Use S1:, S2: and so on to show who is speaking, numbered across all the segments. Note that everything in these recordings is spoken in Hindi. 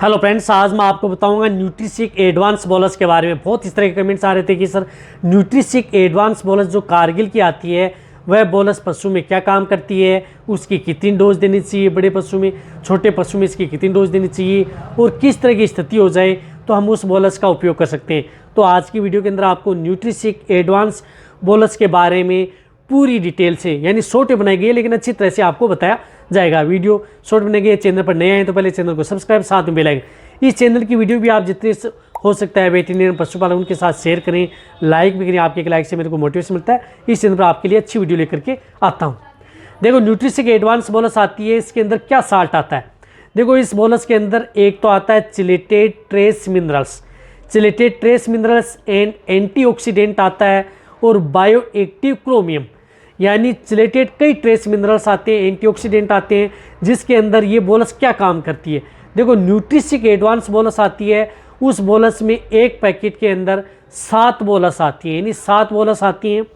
S1: हेलो फ्रेंड्स, आज मैं आपको बताऊंगा न्यूट्रिसिक एडवांस बोलस के बारे में। बहुत इस तरह के कमेंट्स आ रहे थे कि सर न्यूट्रिसिक एडवांस बोलस जो कारगिल की आती है वह बोलस पशु में क्या काम करती है, उसकी कितनी डोज देनी चाहिए, बड़े पशु में छोटे पशु में इसकी कितनी डोज देनी चाहिए और किस तरह की स्थिति हो जाए तो हम उस बोलस का उपयोग कर सकते हैं। तो आज की वीडियो के अंदर आपको न्यूट्रिसिक एडवांस बोलस के बारे में पूरी डिटेल से यानी शॉर्ट बनाई गई है, लेकिन अच्छी तरह से आपको बताया जाएगा। वीडियो शॉर्ट बनाई गई है। चैनल पर नए आए तो पहले चैनल को सब्सक्राइब, साथ में बेल आइकन। इस चैनल की वीडियो भी आप जितने हो सकता है वेटरनरी पशुपालन उनके साथ शेयर करें, लाइक भी करें। आपके एक लाइक से मेरे को मोटिवेशन मिलता है। इस चैनल पर आपके लिए अच्छी वीडियो लेकर के आता हूँ। देखो, न्यूट्रिसिक एडवांस बोलस आती है, इसके अंदर क्या साल्ट आता है। देखो, इस बोलस के अंदर एक तो आता है chelated trace minerals, chelated trace minerals and antioxidant आता है, और बायो एक्टिव क्रोमियम यानी चिलेटेड कई ट्रेस मिनरल्स आते हैं, एंटीऑक्सीडेंट आते हैं, जिसके अंदर ये बोलस क्या काम करती है। देखो, न्यूट्रिसिक एडवांस बोलस आती है, उस बोलस में एक पैकेट के अंदर 7 बोलस आती है, यानी 7 बोलस आती हैं,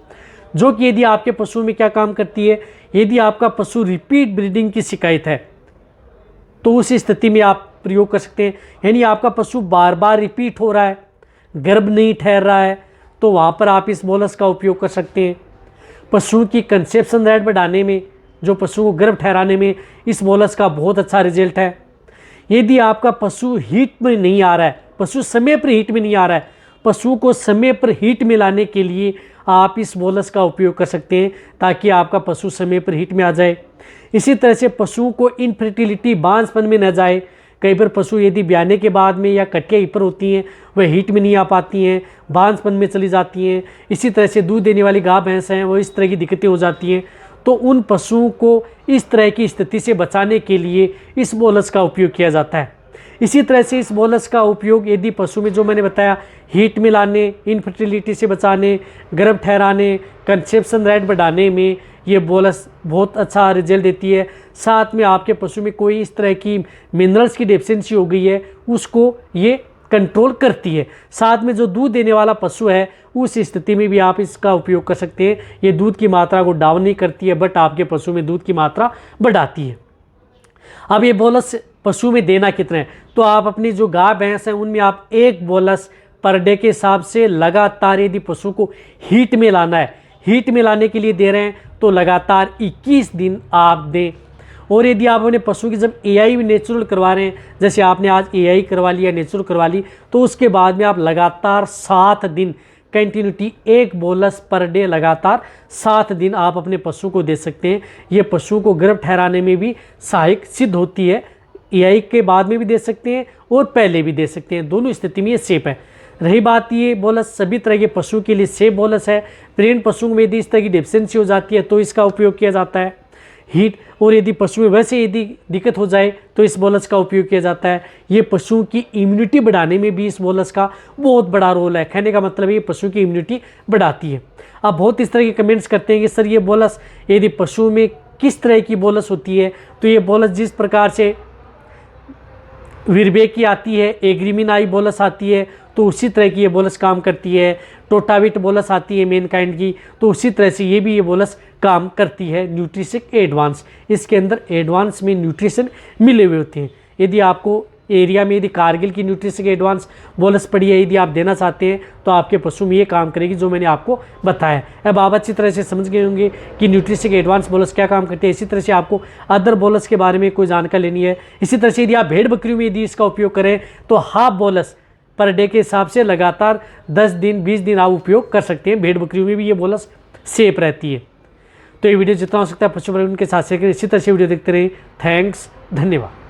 S1: जो कि यदि आपके पशु में क्या काम करती है, यदि आपका पशु रिपीट ब्रीडिंग की शिकायत है तो उस स्थिति में आप प्रयोग कर सकते हैं। यानी आपका पशु बार बार रिपीट हो रहा है, गर्भ नहीं ठहर रहा है, तो वहाँ पर आप इस बोलस का उपयोग कर सकते हैं। पशु की कंसेप्शन रेट बढ़ाने में, जो पशु को गर्भ ठहराने में इस बोलस का बहुत अच्छा रिजल्ट है। यदि आपका पशु हीट में नहीं आ रहा है, पशु समय पर हीट में नहीं आ रहा है, पशु को समय पर हीट में लाने के लिए आप इस बोलस का उपयोग कर सकते हैं, ताकि आपका पशु समय पर हीट में आ जाए। इसी तरह से पशुओं को इनफर्टिलिटी, बांझपन में न जाए। कई बार पशु यदि ब्याने के बाद में या कटिया हिपर होती हैं, वह हीट में नहीं आ पाती हैं, बांझपन में चली जाती हैं। इसी तरह से दूध देने वाली गाय भैंस हैं, वो इस तरह की दिक्कतें हो जाती हैं। तो उन पशुओं को इस तरह की स्थिति से बचाने के लिए इस बोलस का उपयोग किया जाता है। इसी तरह से इस बोलस का उपयोग यदि पशु में, जो मैंने बताया, हीट में लाने, इनफर्टिलिटी से बचाने, गर्भ ठहराने, कंसेप्शन रेट बढ़ाने में ये बोलस बहुत अच्छा रिजल्ट देती है। साथ में आपके पशु में कोई इस तरह की मिनरल्स की डेफिशिएंसी हो गई है, उसको ये कंट्रोल करती है। साथ में जो दूध देने वाला पशु है, उस स्थिति में भी आप इसका उपयोग कर सकते हैं। ये दूध की मात्रा को डाउन नहीं करती है, बट आपके पशु में दूध की मात्रा बढ़ाती है। अब ये बोलस पशु में देना कितना है, तो आप अपनी जो गाय भैंस हैं उनमें आप 1 बोलस पर डे के हिसाब से लगातार, यदि पशु को हीट में लाना है, हीट में लाने के लिए दे रहे हैं तो लगातार 21 दिन आप दें। और यदि आप अपने पशु की जब एआई नेचुरल करवा रहे हैं, जैसे आपने आज एआई करवा लिया, नेचुरल करवा ली, तो उसके बाद में आप लगातार 7 दिन कंटिन्यूटी 1 बोलस पर डे लगातार 7 दिन आप अपने पशु को दे सकते हैं। ये पशु को गर्भ ठहराने में भी सहायक सिद्ध होती है। एआई के बाद में भी दे सकते हैं और पहले भी दे सकते हैं, दोनों स्थिति में ये सेफ है। रही बात, ये बोलस सभी तरह के पशु के लिए सेफ बोलस है। प्रेग्नेंट पशुओं में यदि इस तरह की डेफिशिएंसी हो जाती है तो इसका उपयोग किया जाता है हीट, और यदि पशु में वैसे यदि दिक्कत हो जाए तो इस बोलस का उपयोग किया जाता है। ये पशुओं की इम्यूनिटी बढ़ाने में भी इस बोलस का बहुत बड़ा रोल है। कहने का मतलब है ये पशु की इम्यूनिटी बढ़ाती है। आप बहुत इस तरह के कमेंट्स करते हैं कि सर ये बोलस यदि पशु में किस तरह की बोलस होती है, तो ये बोलस जिस प्रकार से विरबे की आती है, एग्रीमिनाई बोलस आती है, तो उसी तरह की ये बोलस काम करती है। टोटाविट बोलस आती है मेन काइंड की, तो उसी तरह से ये भी ये बोलस काम करती है। न्यूट्रिसिक एडवांस, इसके अंदर एडवांस में न्यूट्रिशन मिले हुए होते हैं। यदि आपको एरिया में यदि कारगिल की न्यूट्रिसिक एडवांस बोलस पड़ी है, यदि आप देना चाहते हैं, तो आपके पशु में ये काम करेगी जो मैंने आपको बताया। अब आप अच्छी तरह से समझ गए होंगे कि न्यूट्रिसिक एडवांस बोलस क्या काम करती है। इसी तरह से आपको अदर बोलस के बारे में कोई जानकारी लेनी है। इसी तरह से यदि आप भेड़ बकरियों में यदि इसका उपयोग करें तो हाफ बोलस पर डे के हिसाब से लगातार 10 दिन 20 दिन आप उपयोग कर सकते हैं। भेड़ बकरियों में भी ये बोलस सेफ रहती है। तो ये वीडियो जितना हो सकता है पशुपालन के साथ शेयर करें। इसी तरह से वीडियो देखते रहें। थैंक्स, धन्यवाद।